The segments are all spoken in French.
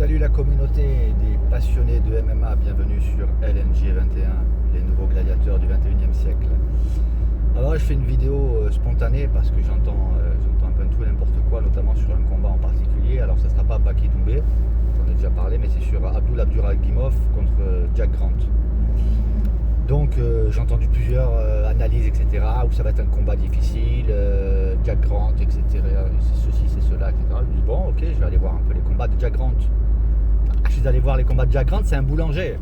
Salut la communauté des passionnés de MMA, bienvenue sur LNG 21, les nouveaux gladiateurs du 21e siècle. Alors je fais une vidéo spontanée parce que j'entends un peu tout et n'importe quoi, notamment sur un combat en particulier. Alors ça ne sera pas Baki Doumbé, j'en ai déjà parlé, mais c'est sur Abdul Abduragimov contre Jack Grant. Donc j'ai entendu plusieurs analyses, etc., où ça va être un combat difficile, Jack Grant, etc., c'est ceci, c'est cela, etc. Je me dis bon, ok, je vais aller voir un peu les combats de Jack Grant. Je suis allé voir les combats de Jack Grant, c'est un boulanger.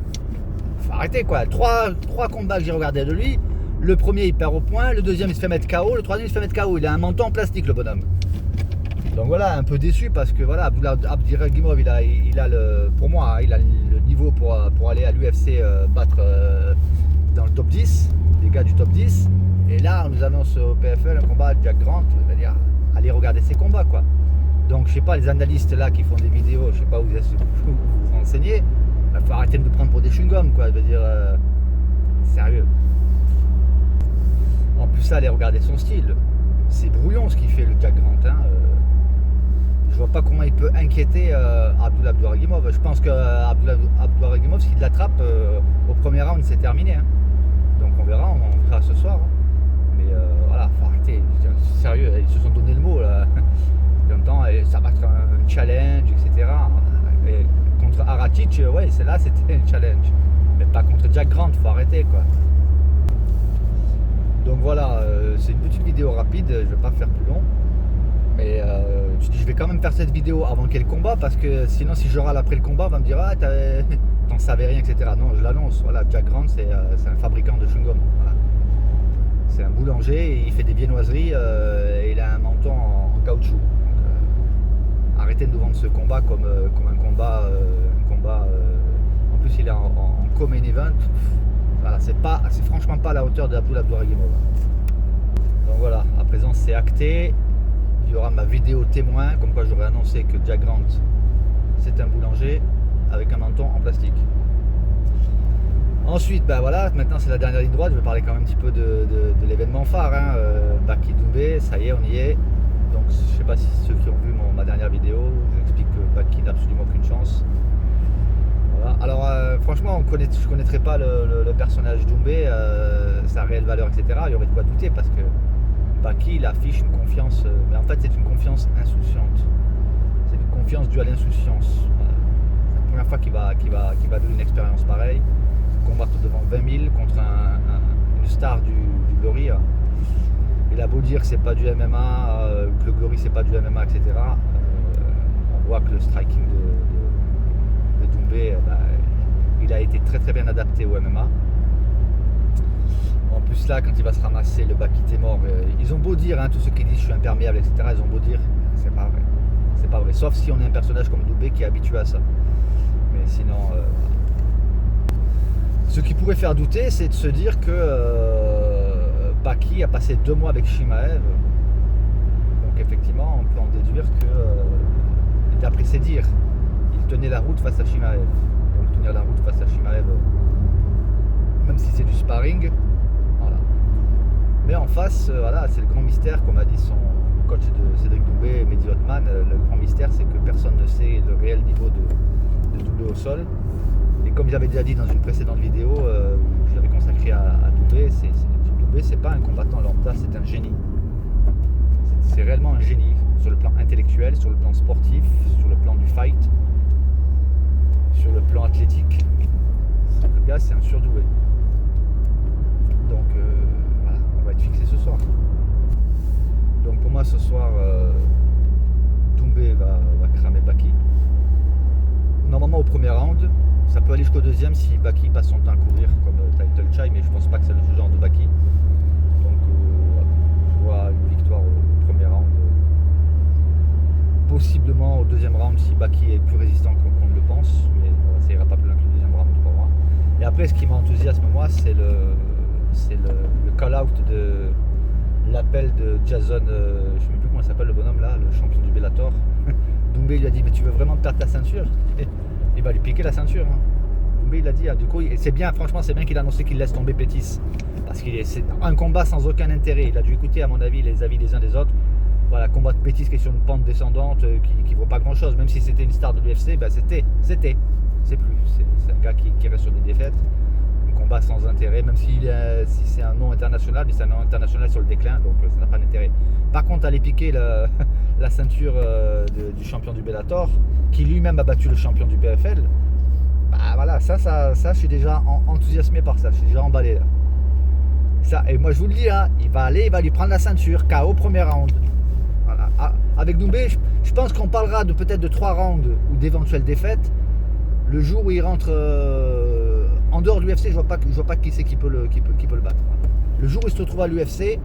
Faut arrêter quoi. Trois combats que j'ai regardés de lui. Le premier il perd au point, le deuxième il se fait mettre KO, le troisième il se fait mettre KO. Il a un menton en plastique le bonhomme. Donc voilà, un peu déçu parce que voilà, Abduragimov il a le, pour moi, hein, il a le niveau pour aller à l'UFC battre dans le top 10, les gars du top 10. Et là on nous annonce au PFL un combat de Jack Grant, je veux dire, allez regarder ces combats quoi. Donc je sais pas, les analystes là qui font des vidéos, je sais pas où vous vous renseignez, il faut arrêter de nous prendre pour des chewing-gums quoi, je veux dire, sérieux. En plus ça, allez regarder son style, c'est brouillon ce qu'il fait le Jack Grant, hein. Je vois pas comment il peut inquiéter Abdul Abduragimov. Je pense que Abdul Abduragimov, s'il l'attrape au premier round, c'est terminé, hein. Donc on verra ce soir, hein. Mais voilà, faut arrêter, sérieux, ils se sont donné le mot là. Longtemps, et ça va être un challenge, etc. Et contre Aratic, ouais, celle-là c'était un challenge. Mais pas contre Jack Grant, faut arrêter quoi. Donc voilà, c'est une petite vidéo rapide, je vais pas faire plus long. Mais je vais quand même faire cette vidéo avant qu'il y ait le combat, parce que sinon si je râle après le combat, on va me dire ah t'en savais rien, etc. Non, je l'annonce, voilà, Jack Grant c'est un fabricant de chewing-gum. Voilà. C'est un boulanger, il fait des viennoiseries et il a un menton en caoutchouc. Arrêtez de nous vendre ce combat comme un combat, en plus il est en co-main event. Voilà, c'est franchement pas à la hauteur d'Abdul Abduragimov. Donc voilà, à présent c'est acté. Il y aura ma vidéo témoin, comme quoi j'aurais annoncé que Jack Grant c'est un boulanger avec un menton en plastique. Ensuite, ben voilà, maintenant c'est la dernière ligne droite, je vais parler quand même un petit peu de l'événement phare, hein. Baki Doumbé, ça y est, on y est. Donc je ne sais pas si ceux qui ont vu ma dernière vidéo, j'explique que Baki n'a absolument aucune chance. Voilà. Alors franchement, je ne connaîtrais pas le personnage Doumbé, sa réelle valeur, etc. Il y aurait de quoi douter parce que Baki il affiche une confiance, mais en fait c'est une confiance insouciante. C'est une confiance due à l'insouciance. Voilà. C'est la première fois qu'il va vivre une expérience pareille, combattre devant 20 000 contre une star du Glory. Il a beau dire que c'est pas du MMA, que le Glory c'est pas du MMA, etc. On voit que le striking de Doumbé, il a été très très bien adapté au MMA. En plus là, quand il va se ramasser le Baki t'es mort, ils ont beau dire, hein, tous ceux qui disent je suis imperméable, etc. Ils ont beau dire, c'est pas vrai. C'est pas vrai. Sauf si on est un personnage comme Doumbé qui est habitué à ça. Mais sinon, ce qui pourrait faire douter, c'est de se dire que Baki a passé 2 mois avec Chimaev, donc effectivement on peut en déduire que, d'après ses dires, il tenait la route face à Chimaev. Donc tenir la route face à Chimaev, même si c'est du sparring, voilà. Mais en face, voilà, c'est le grand mystère, comme a dit son coach de Cédric Doumbé, Mehdi Othman, le grand mystère c'est que personne ne sait le réel niveau de Doumbé au sol. Et comme j'avais déjà dit dans une précédente vidéo où j'avais consacré à Doumbé, c'est pas un combattant lambda, c'est un génie. C'est réellement un génie sur le plan intellectuel, sur le plan sportif, sur le plan du fight, sur le plan athlétique. Le gars, c'est un surdoué. Donc voilà, on va être fixé ce soir. Donc pour moi, ce soir, Doumbé va cramer Baki. Normalement au premier round, ça peut aller jusqu'au deuxième si Baki passe son temps à courir comme Title Chai, mais je pense pas que c'est le genre de Baki. Donc je vois une victoire au premier round. Possiblement au deuxième round si Baki est plus résistant qu'on ne le pense, mais ça ira pas plus loin que le deuxième round pour moi. Et après ce qui m'enthousiasme moi c'est le call-out de l'appel de Jason, je ne sais même plus comment il s'appelle le bonhomme là, le champion du Bellator. Doumbé lui a dit mais tu veux vraiment perdre ta ceinture? Il va lui piquer la ceinture, hein. Doumbé il a dit, du coup c'est bien, franchement c'est bien qu'il a annoncé qu'il laisse tomber Pétis, parce que c'est un combat sans aucun intérêt. Il a dû écouter à mon avis les avis des uns des autres. Voilà, combat de Pétis qui est sur une pente descendante qui vaut pas grand chose, même si c'était une star de l'UFC, ben c'est plus. C'est un gars qui reste sur des défaites, un combat sans intérêt, même si c'est un nom international, mais c'est un nom international sur le déclin, donc ça n'a pas d'intérêt. Par contre, aller piquer la ceinture du champion du Bellator, qui lui-même a battu le champion du PFL, bah voilà, ça je suis déjà enthousiasmé par ça, je suis déjà emballé là. Ça, et moi je vous le dis, hein, il va lui prendre la ceinture, KO premier round. Voilà. Avec Doumbé, je pense qu'on parlera peut-être de 3 rounds ou d'éventuelles défaites. Le jour où il rentre en dehors de l'UFC, je vois pas qui c'est qui peut le battre. Le jour où il se retrouve à l'UFC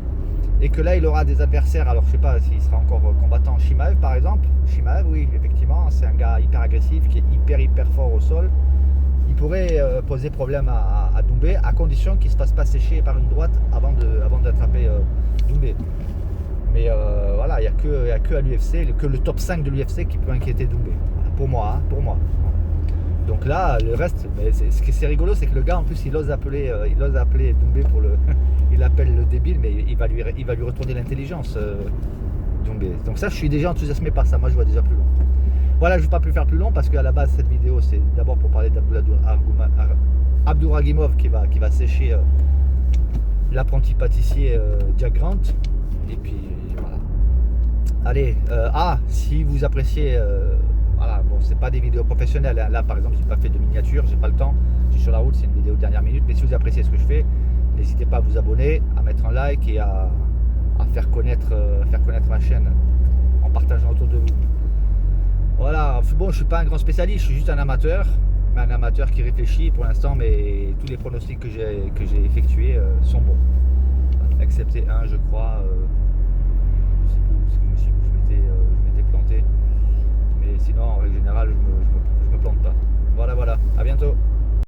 et que là il aura des adversaires, alors je sais pas s'il sera encore combattant, Chimaev par exemple. Chimaev, oui, effectivement, c'est un gars hyper agressif, qui est hyper fort au sol. Il pourrait poser problème à Doumbé, à condition qu'il ne se fasse pas sécher par une droite avant d'attraper Doumbé. Mais voilà, il n'y a que à l'UFC, que le top 5 de l'UFC qui peut inquiéter Doumbé. Pour moi, Donc là, le reste, mais ce qui est rigolo, c'est que le gars, en plus, il ose appeler Doumbé pour le... il appelle le débile, mais il va lui retourner l'intelligence, Doumbé. Donc ça, je suis déjà enthousiasmé par ça. Moi, je vois déjà plus long. Voilà, je ne vais pas plus faire plus long parce qu'à la base, cette vidéo, c'est d'abord pour parler d'Abdouragimov qui va sécher l'apprenti pâtissier Jack Grant. Et puis voilà. Allez, si vous appréciez, voilà, bon, c'est pas des vidéos professionnelles. Hein. Là, par exemple, j'ai pas fait de miniature, j'ai pas le temps. Je suis sur la route, c'est une vidéo de dernière minute. Mais si vous appréciez ce que je fais, n'hésitez pas à vous abonner, à mettre un like et à faire connaître ma chaîne en partageant autour de vous. Voilà, bon, je suis pas un grand spécialiste, je suis juste un amateur qui réfléchit pour l'instant, mais tous les pronostics que j'ai effectués sont bons. Excepté un, je crois, je sais plus où je m'étais planté, mais sinon en règle générale je me plante pas. Voilà, à bientôt.